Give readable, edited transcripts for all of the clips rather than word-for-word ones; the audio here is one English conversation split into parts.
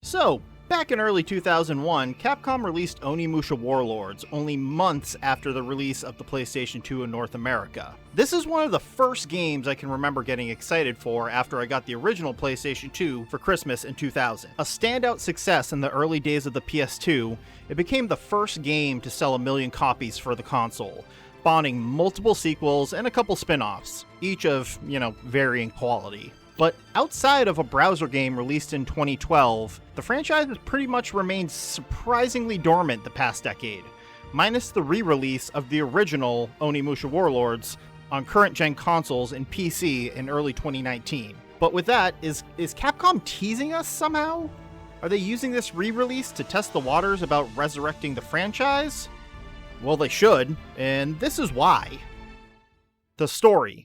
So, back in early 2001, Capcom released Onimusha Warlords, only months after the release of the PlayStation 2 in North America. This is one of the first games I can remember getting excited for after I got the original PlayStation 2 for Christmas in 2000. A standout success in the early days of the PS2, it became the first game to sell 1 million copies for the console, spawning multiple sequels and a couple spin-offs, each of, varying quality. But outside of a browser game released in 2012, the franchise has pretty much remained surprisingly dormant the past decade, minus the re-release of the original Onimusha Warlords on current-gen consoles and PC in early 2019. But with that, is Capcom teasing us somehow? Are they using this re-release to test the waters about resurrecting the franchise? Well, they should, and this is why. The story.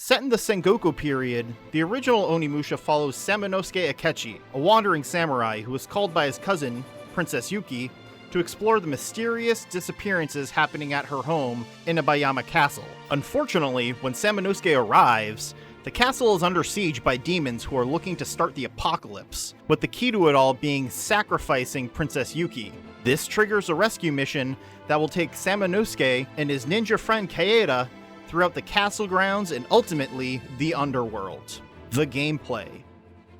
Set in the Sengoku period, the original Onimusha follows Samanosuke Akechi, a wandering samurai who was called by his cousin, Princess Yuki, to explore the mysterious disappearances happening at her home, Inabayama Castle. Unfortunately, when Samanosuke arrives, the castle is under siege by demons who are looking to start the apocalypse, with the key to it all being sacrificing Princess Yuki. This triggers a rescue mission that will take Samanosuke and his ninja friend Kaeda throughout the castle grounds and ultimately the underworld. The gameplay.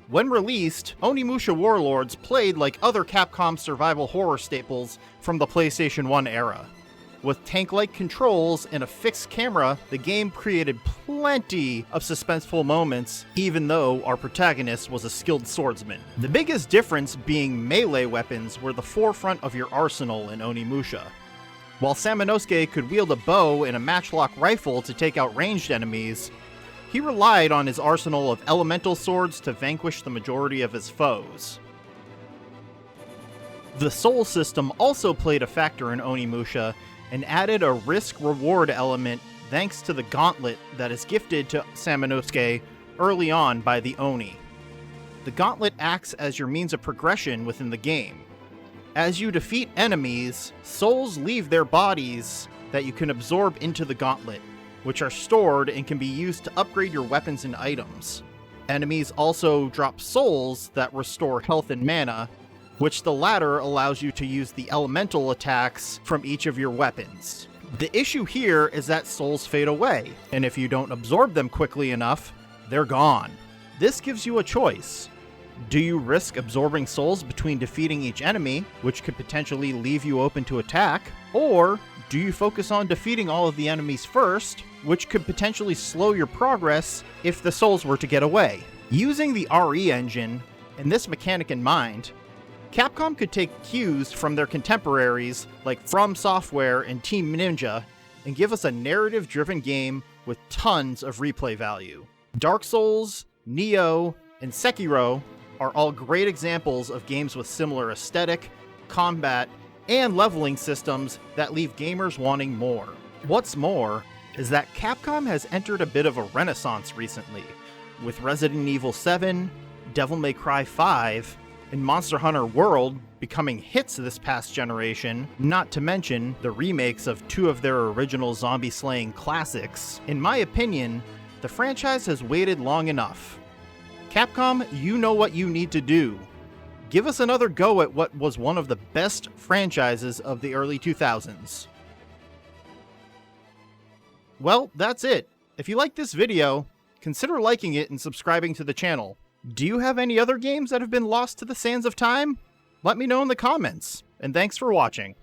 When released, Onimusha Warlords played like other Capcom survival horror staples from the PlayStation 1 era. With tank-like controls and a fixed camera, the game created plenty of suspenseful moments, even though our protagonist was a skilled swordsman. The biggest difference being melee weapons were the forefront of your arsenal in Onimusha. While Samanosuke could wield a bow and a matchlock rifle to take out ranged enemies, he relied on his arsenal of elemental swords to vanquish the majority of his foes. The soul system also played a factor in Onimusha and added a risk-reward element thanks to the gauntlet that is gifted to Samanosuke early on by the Oni. The gauntlet acts as your means of progression within the game. As you defeat enemies, souls leave their bodies that you can absorb into the gauntlet, which are stored and can be used to upgrade your weapons and items. Enemies also drop souls that restore health and mana, which the latter allows you to use the elemental attacks from each of your weapons. The issue here is that souls fade away, and if you don't absorb them quickly enough, they're gone. This gives you a choice. Do you risk absorbing souls between defeating each enemy, which could potentially leave you open to attack? Or do you focus on defeating all of the enemies first, which could potentially slow your progress if the souls were to get away? Using the RE engine, and this mechanic in mind, Capcom could take cues from their contemporaries like From Software and Team Ninja and give us a narrative-driven game with tons of replay value. Dark Souls, Nioh, and Sekiro are all great examples of games with similar aesthetic, combat, and leveling systems that leave gamers wanting more. What's more is that Capcom has entered a bit of a renaissance recently, with Resident Evil 7, Devil May Cry 5, and Monster Hunter World becoming hits this past generation, not to mention the remakes of 2 of their original zombie-slaying classics. In my opinion, the franchise has waited long enough. Capcom, you know what you need to do. Give us another go at what was one of the best franchises of the early 2000s. Well, that's it. If you liked this video, consider liking it and subscribing to the channel. Do you have any other games that have been lost to the sands of time? Let me know in the comments, and thanks for watching.